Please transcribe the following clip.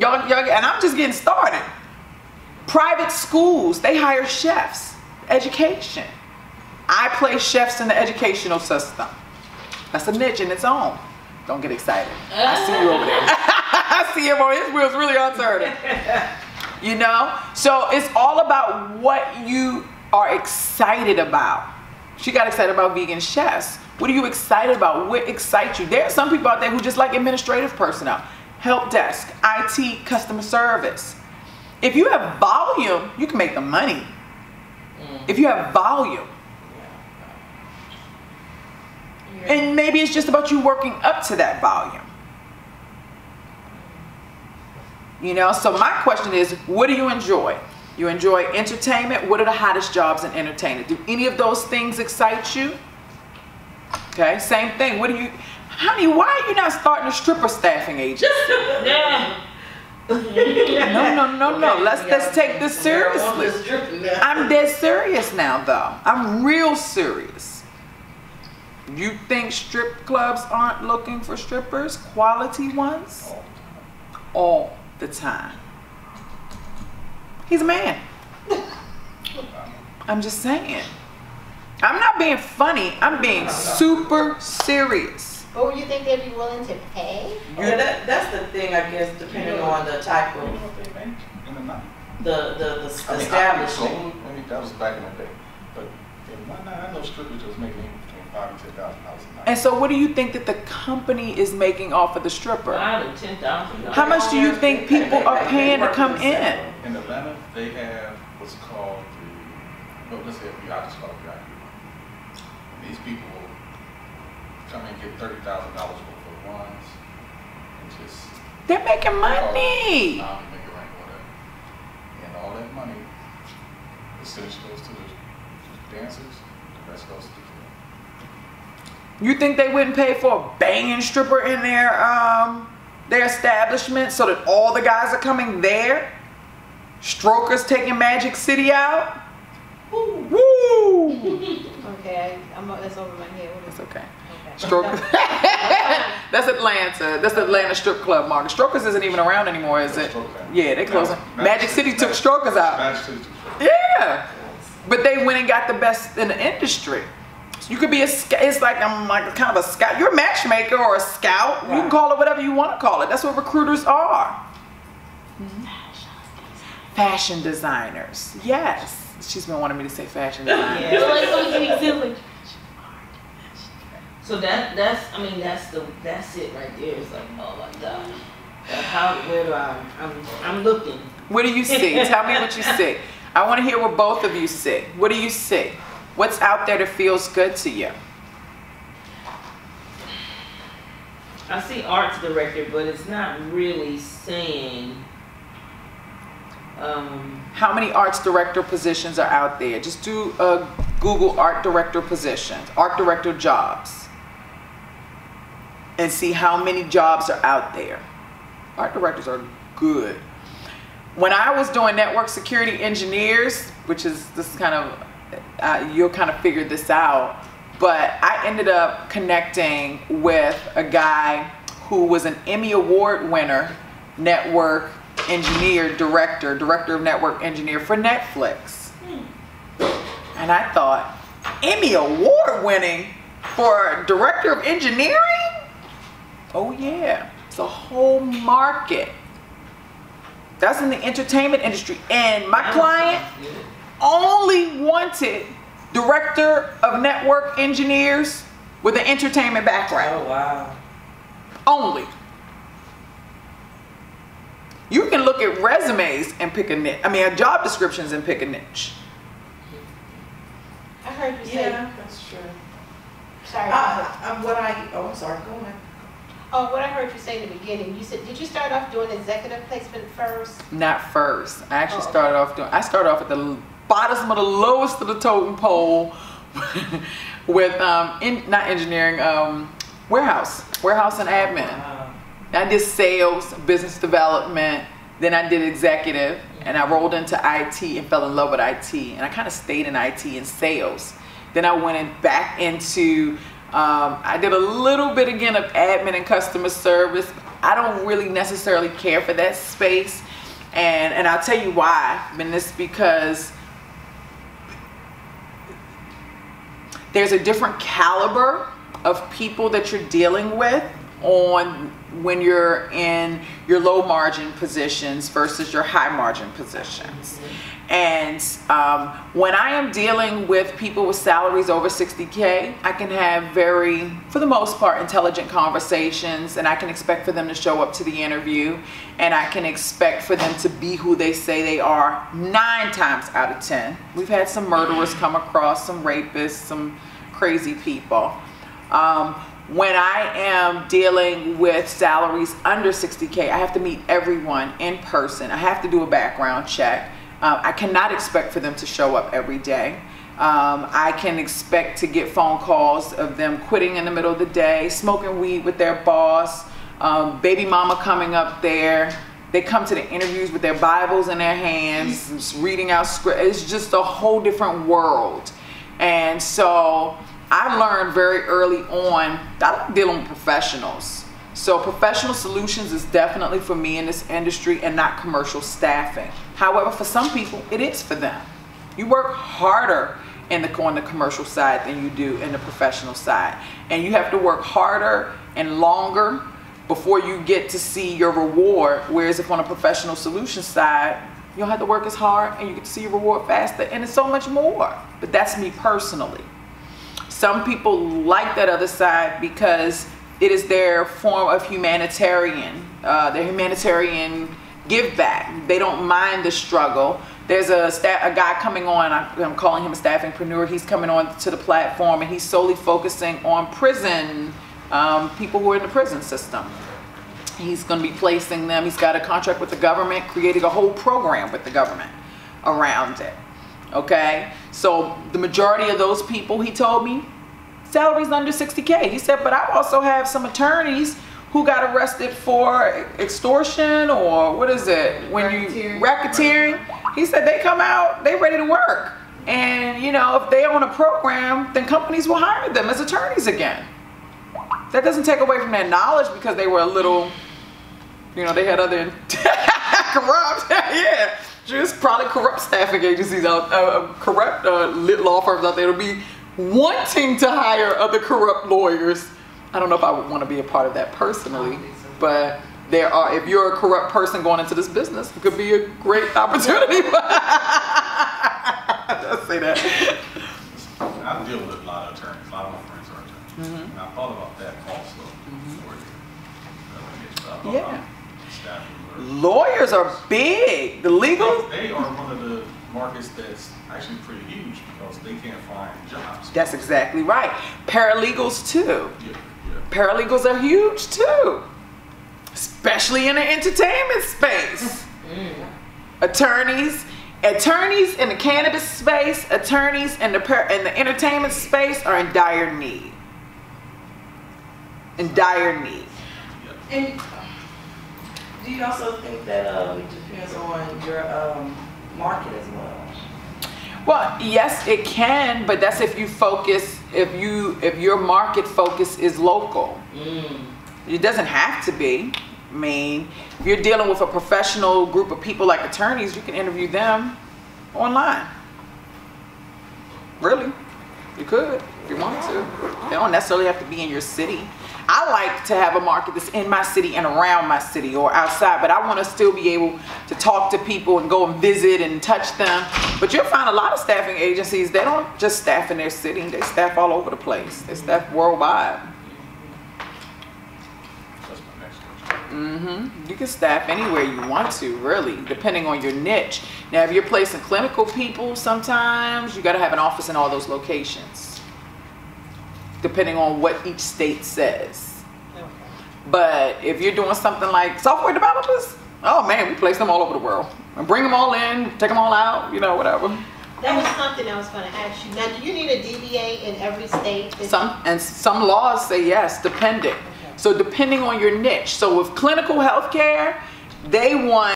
and I'm just getting started. Private schools, they hire chefs. Education. I place chefs in the educational system. That's a niche in its own. Don't get excited. I see you over there. I see him on his wheels really uncertain. You know? So it's all about what you are excited about. She got excited about vegan chefs. What are you excited about? What excites you? There are some people out there who just like administrative personnel, help desk, IT, customer service. If you have volume, you can make the money. If you have volume. And maybe it's just about you working up to that volume. You know, so my question is, what do you enjoy? You enjoy entertainment? What are the hottest jobs in entertainment? Do any of those things excite you? Okay, same thing. What do you, honey, why are you not starting a stripper staffing agency? No. Let's take this seriously. I'm dead serious now, though. I'm real serious. You think strip clubs aren't looking for strippers, quality ones? All the time. He's a man. I'm just saying. I'm not being funny. I'm being super serious. What would you think they'd be willing to pay? Yeah, that's the thing, I guess, depending on the type of the establishment. I mean, that was back in the day, but I know strippers was making between $5,000 and $10,000 a night. And so, what do you think that the company is making off of the stripper? $10,000. How much do you think people are paying to come in? In Atlanta, they have what's called let's say I just call it VIP. These people will come and get $30,000 worth of runs and just. They're making money. And all that money, percentage goes to the dancers, the rest goes to the club. You think they wouldn't pay for a banging stripper in their establishment so that all the guys are coming there? Strokers taking Magic City out? Woo! Okay, that's over my head. That's okay. Strokers. That's Atlanta. That's the Atlanta strip club market. Strokers isn't even around anymore, is it? Yeah, they closing. Magic City took Strokers out. Yeah, but they went and got the best in the industry. So you could be it's like I'm like kind of a scout. You're a matchmaker or a scout. You can call it whatever you want to call it. That's what recruiters are. Fashion designers. Yes. She's been wanting me to say fashion designers. So that's it right there. It's like, oh my God. Where do I'm looking. What do you see? Tell me what you see. I want to hear what both of you see. What do you see? What's out there that feels good to you? I see arts director, but it's not really saying. How many arts director positions are out there? Just do a Google art director positions, art director jobs, and see how many jobs are out there. Art directors are good. When I was doing network security engineers, which is this kind of, you'll kind of figure this out, but I ended up connecting with a guy who was an Emmy Award winner, network engineer, director of network engineer for Netflix. And I thought, Emmy Award winning for director of engineering? Oh yeah, it's a whole market. That's in the entertainment industry. And my client only wanted director of network engineers with an entertainment background. Oh wow. Only. You can look at resumes and pick a niche. I mean, job descriptions and pick a niche. I heard you say. Yeah, that's true. Sorry. I'm sorry. Go ahead. Oh, what I heard you say in the beginning, you said, did you start off doing executive placement first? Not first. I actually started off at the bottom of the lowest of the totem pole with not engineering, warehouse and admin. Wow. I did sales, business development, then I did executive, and I rolled into IT and fell in love with IT, and I kind of stayed in IT and sales. Then I went back into I did a little bit again of admin and customer service. I don't really necessarily care for that space, and I'll tell you why. And it's because there's a different caliber of people that you're dealing with on when you're in your low margin positions versus your high margin positions. And when I am dealing with people with salaries over 60K, I can have very, for the most part, intelligent conversations, and I can expect for them to show up to the interview, and I can expect for them to be who they say they are 9 times out of 10. We've had some murderers come across, some rapists, some crazy people. When I am dealing with salaries under 60K, I have to meet everyone in person. I have to do a background check. I cannot expect for them to show up every day. I can expect to get phone calls of them quitting in the middle of the day, smoking weed with their boss, baby mama coming up there. They come to the interviews with their Bibles in their hands, just reading out script. It's just a whole different world. And so I learned very early on that I'm dealing with professionals. So professional solutions is definitely for me in this industry and not commercial staffing. However, for some people, it is for them. You work harder on the commercial side than you do in the professional side. And you have to work harder and longer before you get to see your reward. Whereas if on a professional solution side, you don't have to work as hard and you get to see your reward faster, and it's so much more. But that's me personally. Some people like that other side because it is their form of humanitarian, their humanitarian give back. They don't mind the struggle. There's a guy coming on, I'm calling him a staffingpreneur. He's coming on to the platform, and he's solely focusing on prison, people who are in the prison system. He's going to be placing them. He's got a contract with the government, creating a whole program with the government around it. Okay, so the majority of those people, he told me, salaries under 60K. He said, but I also have some attorneys who got arrested for extortion, or what is it? When racketeering. He said they come out, they ready to work. And you know, if they own a program, then companies will hire them as attorneys again. That doesn't take away from their knowledge because they were a little, you know, they had other corrupt, yeah. Just probably corrupt staffing agencies out, corrupt law firms out there to be wanting to hire other corrupt lawyers. I don't know if I would want to be a part of that personally, but there are, if you're a corrupt person going into this business, it could be a great opportunity. I'll say that. I deal with a lot of attorneys, a lot of my friends are attorneys. And I thought about that also for you. Yeah. Lawyers are big. The legal. They are one of the markets that's actually pretty huge because they can't find jobs. That's exactly right. Paralegals too. Yeah. Paralegals are huge too, especially in the entertainment space. Attorneys in the cannabis space, attorneys in the entertainment space are in dire need. In dire need. And do you also think that it depends on your market as well? Well, yes, it can, but that's if you focus, if your market focus is local. It doesn't have to be. I mean, if you're dealing with a professional group of people like attorneys, you can interview them online. Really, you could if you want to. They don't necessarily have to be in your city. I like to have a market that's in my city and around my city or outside, but I want to still be able to talk to people and go and visit and touch them. But you'll find a lot of staffing agencies, they don't just staff in their city, they staff all over the place. They staff worldwide. That's my next question. You can staff anywhere you want to, really, depending on your niche. Now, if you're placing clinical people, sometimes you got to have an office in all those locations, depending on what each state says. But if you're doing something like software developers, oh man, we place them all over the world. And bring them all in, take them all out, you know, whatever. That was something I was going to ask you. Now, do you need a DBA in every state? Some laws say yes, depending. So depending on your niche. So with clinical healthcare, they want